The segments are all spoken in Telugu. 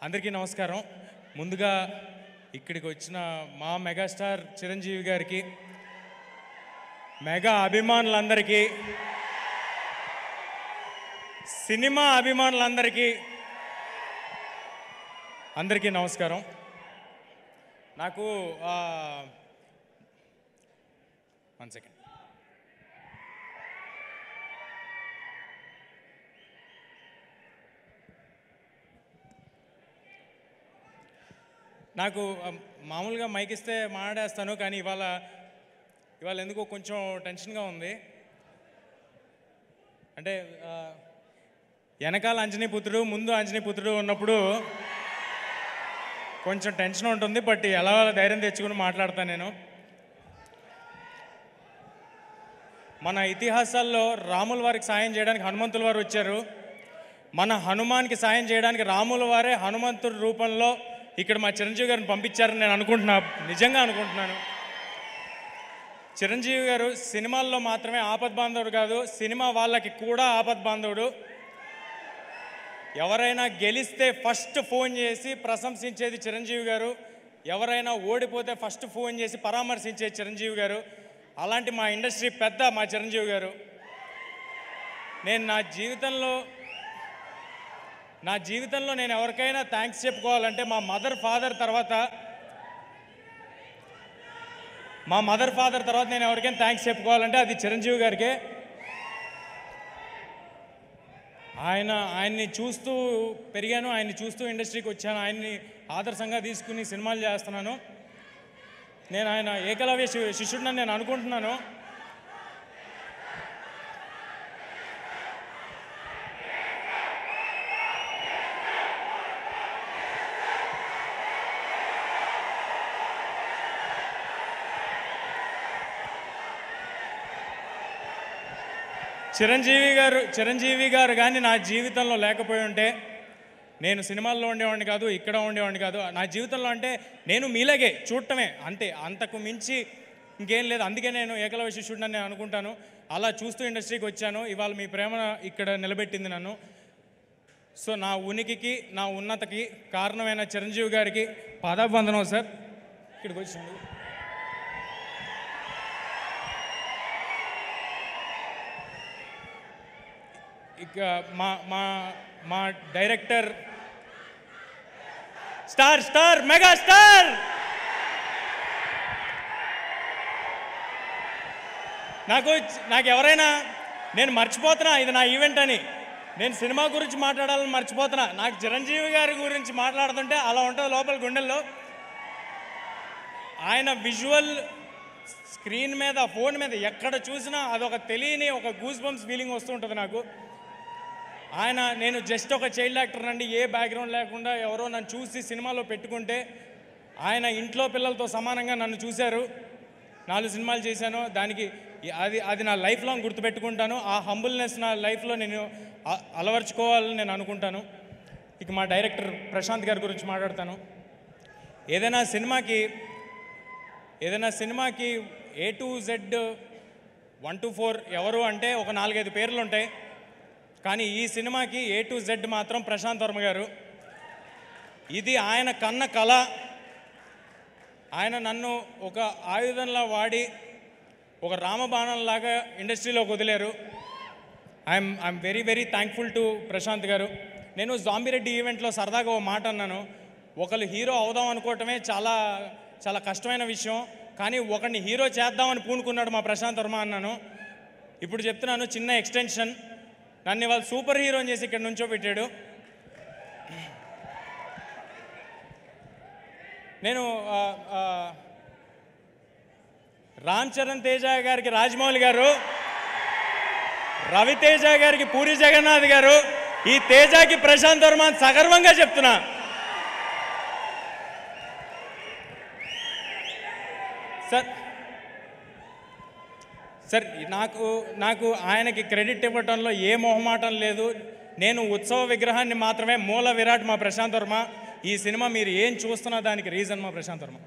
అందరికీ నమస్కారం. ముందుగా ఇక్కడికి వచ్చిన మా మెగాస్టార్ చిరంజీవి గారికి, మెగా అభిమానులందరికీ, సినిమా అభిమానులందరికీ అందరికీ నమస్కారం. నాకు 1 సెకండ్. నాకు మామూలుగా మైక్ ఇస్తే మాట్లాడేస్తాను, కానీ ఇవాళ ఎందుకో కొంచెం టెన్షన్గా ఉంది. అంటే వెనకాల అంజనీపుత్రుడు, ముందు అంజనీపుత్రుడు ఉన్నప్పుడు కొంచెం టెన్షన్ ఉంటుంది. బట్ ఎలా ధైర్యం తెచ్చుకుని మాట్లాడతాను నేను. మన ఇతిహాసాల్లో రాముల వారికి సాయం చేయడానికి హనుమంతుల వారు వచ్చారు. మన హనుమాన్కి సాయం చేయడానికి రాముల వారే హనుమంతుడి రూపంలో ఇక్కడ మా చిరంజీవి గారిని పంపించారని నేను నిజంగా అనుకుంటున్నాను. చిరంజీవి గారు సినిమాల్లో మాత్రమే ఆపద్బాంధవుడు కాదు, సినిమా వాళ్ళకి కూడా ఆపద్బాంధవుడు. ఎవరైనా గెలిస్తే ఫస్ట్ ఫోన్ చేసి ప్రశంసించేది చిరంజీవి గారు, ఎవరైనా ఓడిపోతే ఫస్ట్ ఫోన్ చేసి పరామర్శించేది చిరంజీవి గారు. అలాంటి మా ఇండస్ట్రీ పెద్ద మా చిరంజీవి గారు. నేను నా జీవితంలో నేను ఎవరికైనా థ్యాంక్స్ చెప్పుకోవాలంటే మా మదర్ ఫాదర్ తర్వాత నేను ఎవరికైనా థ్యాంక్స్ చెప్పుకోవాలంటే అది చిరంజీవి గారికే. ఆయన్ని చూస్తూ పెరిగాను, ఆయన్ని చూస్తూ ఇండస్ట్రీకి వచ్చాను, ఆయన్ని ఆదర్శంగా తీసుకుని సినిమాలు చేస్తున్నాను. నేను ఆయన ఏకలవ్య శిష్యుడిని నేను అనుకుంటున్నాను. చిరంజీవి గారు కానీ నా జీవితంలో లేకపోయి ఉంటే నేను సినిమాల్లో ఉండేవాడిని కాదు, ఇక్కడ ఉండేవాడిని కాదు. నా జీవితంలో అంటే నేను మీలాగే చూడటమే అంతే, అంతకు మించి ఇంకేం లేదు. అందుకే నేను ఏకలవ్య శిష్యుడిని నేను అనుకుంటాను. అలా చూస్తూ ఇండస్ట్రీకి వచ్చాను. ఇవాళ మీ ప్రేమ ఇక్కడ నిలబెట్టింది నన్ను. సో నా ఉనికికి, నా ఉన్నతకి కారణమైన చిరంజీవి గారికి పాదాభివందనం సార్. ఇక్కడికి వచ్చింది. ఇక మా డైరెక్టర్ స్టార్ మెగా స్టార్ నాకు ఎవరైనా నేను మర్చిపోతున్నా ఇది నా ఈవెంట్ అని, నేను సినిమా గురించి మాట్లాడాలని మర్చిపోతున్నా. నాకు చిరంజీవి గారి గురించి మాట్లాడుతుంటే అలా ఉంటుంది లోపల గుండెల్లో. ఆయన విజువల్ స్క్రీన్ మీద, ఫోన్ మీద ఎక్కడ చూసినా అదొక తెలియని ఒక గూస్ బంప్స్ ఫీలింగ్ వస్తూ ఉంటుంది నాకు. నేను జస్ట్ ఒక చైల్డ్ యాక్టర్ అండి, ఏ బ్యాక్గ్రౌండ్ లేకుండా ఎవరో నన్ను చూసి సినిమాలో పెట్టుకుంటే ఆయన ఇంట్లో పిల్లలతో సమానంగా నన్ను చూశారు. 4 సినిమాలు చేశాను. దానికి అది నా లైఫ్ లాంగ్ గుర్తుపెట్టుకుంటాను. ఆ హంబుల్నెస్ నా లైఫ్లో నేను అలవర్చుకోవాలని నేను అనుకుంటాను. ఇక మా డైరెక్టర్ ప్రశాంత్ గారి గురించి మాట్లాడతాను. ఏదైనా సినిమాకి A to Z 1 to 4 ఎవరు అంటే ఒక 4-5 పేర్లు ఉంటాయి. కానీ ఈ సినిమాకి A to Z మాత్రం ప్రశాంత్ వర్మ గారు. ఇది ఆయన కన్న కళ. ఆయన నన్ను ఒక ఆయుధంలా వాడి ఒక రామబాణంలాగా ఇండస్ట్రీలోకి వదిలేరు. I'm very very thankful to Prashanth garu. నేను జాంబిరెడ్డి ఈవెంట్లో సరదాగా ఓ మాట అన్నాను. ఒకళ్ళు హీరో అవుదాం అనుకోవటమే చాలా చాలా కష్టమైన విషయం, కానీ ఒకరిని హీరో చేద్దామని పూనుకున్నాడు మా ప్రశాంత్ వర్మ అన్నాను. ఇప్పుడు చెప్తున్నాను, చిన్న ఎక్స్టెన్షన్. నన్ను ఇవాళ సూపర్ హీరోని చేసి ఇక్కడ నుంచో పెట్టాడు. నేను రామ్ చరణ్ తేజ గారికి రాజమౌళి గారు, రవితేజ గారికి పూరి జగన్నాథ్ గారు, ఈ తేజకి ప్రశాంత్ వర్మ సగర్వంగా చెప్తున్నా. సార్ నాకు ఆయనకి క్రెడిట్ ఇవ్వటంలో ఏ మొహమాటం లేదు. నేను ఉత్సవ విగ్రహాన్ని మాత్రమే, మూల విరాట్ మా ప్రశాంత్ వర్మ. ఈ సినిమా మీరు ఏం చూస్తున్నా దానికి రీజన్ మా ప్రశాంత్ వర్మ.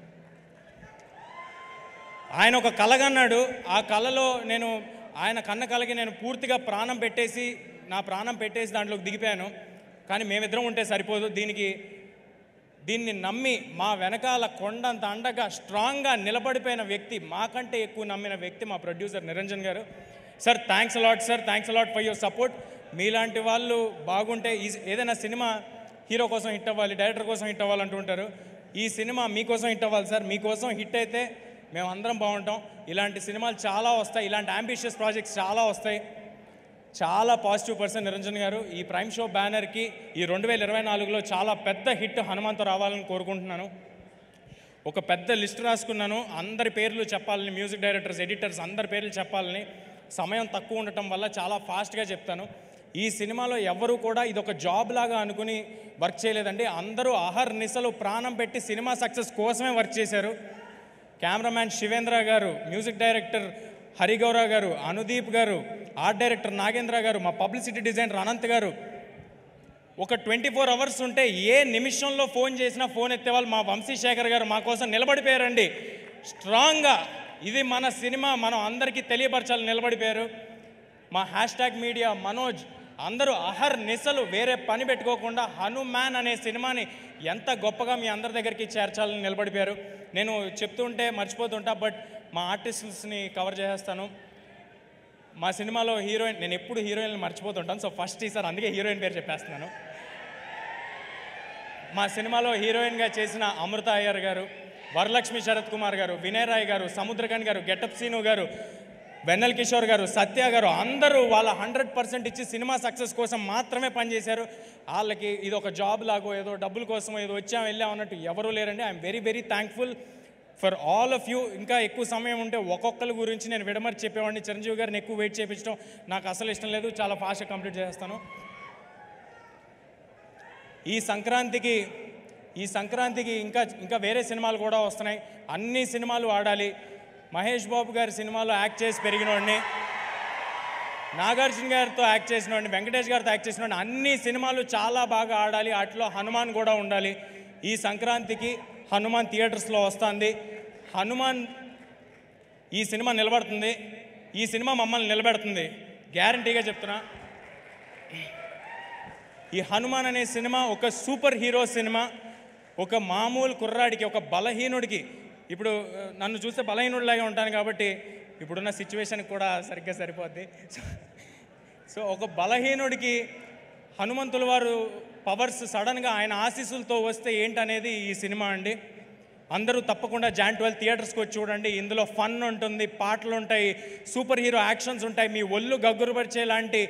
ఆయన ఒక కలగన్నాడు. ఆ కళలో ఆయన కన్న కళకి నేను పూర్తిగా ప్రాణం పెట్టేసి దాంట్లోకి దిగిపోయాను. కానీ మేమిద్దరం ఉంటే సరిపోదు, దీనికి దీన్ని నమ్మి మా వెనకాల కొండంత అండగా స్ట్రాంగ్గా నిలబడిపోయిన వ్యక్తి, మాకంటే ఎక్కువ నమ్మిన వ్యక్తి మా ప్రొడ్యూసర్ నిరంజన్ గారు. Sir thanks a lot sir, thanks a lot for your support. మీలాంటి వాళ్ళు బాగుంటే ఏదైనా సినిమా హీరో కోసం హిట్ అవ్వాలి, డైరెక్టర్ కోసం హిట్ అవ్వాలంటూ ఉంటారు. ఈ సినిమా మీకోసం హిట్ అవ్వాలి సార్. మీకోసం హిట్ అయితే మేము అందరం బాగుంటాం. ఇలాంటి సినిమాలు చాలా వస్తాయి, ఇలాంటి అంబిషియస్ ప్రాజెక్ట్స్ చాలా వస్తాయి. చాలా పాజిటివ్ పర్సన్ నిరంజన్ గారు. ఈ ప్రైమ్ షో బ్యానర్కి ఈ 2024లో చాలా పెద్ద హిట్ హనుమాన్తో రావాలని కోరుకుంటున్నాను. ఒక పెద్ద లిస్ట్ రాసుకున్నాను, అందరి పేర్లు చెప్పాలని, మ్యూజిక్ డైరెక్టర్స్, ఎడిటర్స్ అందరి పేర్లు చెప్పాలని. సమయం తక్కువ ఉండటం వల్ల చాలా ఫాస్ట్గా చెప్తాను. ఈ సినిమాలో ఎవరు కూడా ఇది ఒక జాబ్ లాగా అనుకుని వర్క్ చేయలేదండి. అందరూ అహర్నిశలు ప్రాణం పెట్టి సినిమా సక్సెస్ కోసమే వర్క్ చేశారు. కెమెరామ్యాన్ శివేంద్ర గారు, మ్యూజిక్ డైరెక్టర్ హరిగౌర గారు, అనుదీప్ గారు, ఆర్ట్ డైరెక్టర్ నాగేంద్ర గారు, మా పబ్లిసిటీ డిజైనర్ అనంత్ గారు. ఒక 24 అవర్స్ ఉంటే ఏ నిమిషంలో ఫోన్ చేసినా ఫోన్ ఎత్తేవాళ్ళు మా వంశీశేఖర్ గారు మా కోసం నిలబడిపోయారండి స్ట్రాంగ్గా. ఇది మన సినిమా, మనం అందరికీ తెలియపరచాలని నిలబడిపోయారు. మా హ్యాష్ట్యాగ్ మీడియా మనోజ్ అందరూ అహర్నిశలు వేరే పని పెట్టుకోకుండా హనుమాన్ అనే సినిమాని ఎంత గొప్పగా మీ అందరి దగ్గరికి చేర్చాలని నిలబడిపోయారు. నేను చెప్తుంటే మర్చిపోతుంటా, బట్ మా ఆర్టిస్ట్స్ని కవర్ చేసేస్తాను. మా సినిమాలో హీరోయిన్, నేను ఎప్పుడు హీరోయిన్లు మర్చిపోతుంటాను, సో ఫస్ట్ ఈసారి అందుకే హీరోయిన్ పేరు చెప్పేస్తున్నాను. మా సినిమాలో హీరోయిన్గా చేసిన అమృత అయ్యర్ గారు, వరలక్ష్మి శరత్ కుమార్ గారు, వినయ్ రాయ్ గారు, సముద్రకన్ గారు, గెటప్ సీను గారు, వెన్నెల్ కిషోర్ గారు, సత్య గారు అందరూ వాళ్ళ 100% ఇచ్చి సినిమా సక్సెస్ కోసం మాత్రమే పనిచేశారు. వాళ్ళకి ఇది ఒక జాబ్ లాగో ఏదో డబ్బుల కోసమో ఏదో వచ్చాం వెళ్ళాం అన్నట్టు ఎవరూ లేరండి. I'm very very thankful for all of you. ఇంకా ఎక్కువ సమయం ఉంటే ఒక్కొక్కరి గురించి నేను విడమర్చి చెప్పేవాడిని. చిరంజీవి గారిని ఎక్కువ వెయిట్ చేయించడం నాకు అసలు ఇష్టం లేదు. చాలా ఫాస్ట్గా కంప్లీట్ చేస్తాను. ఈ సంక్రాంతికి ఇంకా వేరే సినిమాలు కూడా వస్తున్నాయి. అన్ని సినిమాలు ఆడాలి. మహేష్ బాబు గారి సినిమాలో యాక్ట్ చేసి పెరిగినోడిని, నాగార్జున గారితో యాక్ట్ చేసినోడిని, వెంకటేష్ గారితో యాక్ట్ చేసినోడిని. అన్ని సినిమాలు చాలా బాగా ఆడాలి. వాటిలో హనుమాన్ కూడా ఉండాలి. ఈ సంక్రాంతికి హనుమాన్ థియేటర్స్లో వస్తుంది. హనుమాన్ ఈ సినిమా నిలబడుతుంది, ఈ సినిమా మమ్మల్ని నిలబెడుతుంది, గ్యారంటీగా చెప్తున్నా. ఈ హనుమాన్ అనే సినిమా ఒక సూపర్ హీరో సినిమా. ఒక మామూలు కుర్రాడికి, ఒక బలహీనుడికి, ఇప్పుడు నన్ను చూస్తే బలహీనుడిలాగా ఉంటాను కాబట్టి ఇప్పుడున్న సిచ్యువేషన్కి కూడా సరిగ్గా సరిపోద్ది. సో ఒక బలహీనుడికి హనుమంతుల వారు పవర్స్ సడన్గా ఆయన ఆశీస్సులతో వస్తే ఏంటనేది ఈ సినిమా అండి. అందరూ తప్పకుండా Jan 12 థియేటర్స్కి వచ్చి చూడండి. ఇందులో ఫన్ ఉంటుంది, పాటలు ఉంటాయి, సూపర్ హీరో యాక్షన్స్ ఉంటాయి, మీ ఒళ్ళు గగ్గురుపరిచే లాంటి,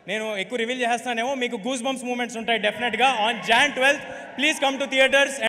నేను ఎక్కువ రివీల్ చేస్తానేమో, మీకు గూస్ బంప్స్ మూమెంట్స్ ఉంటాయి డెఫినెట్గా. On Jan 12 please come to theatres.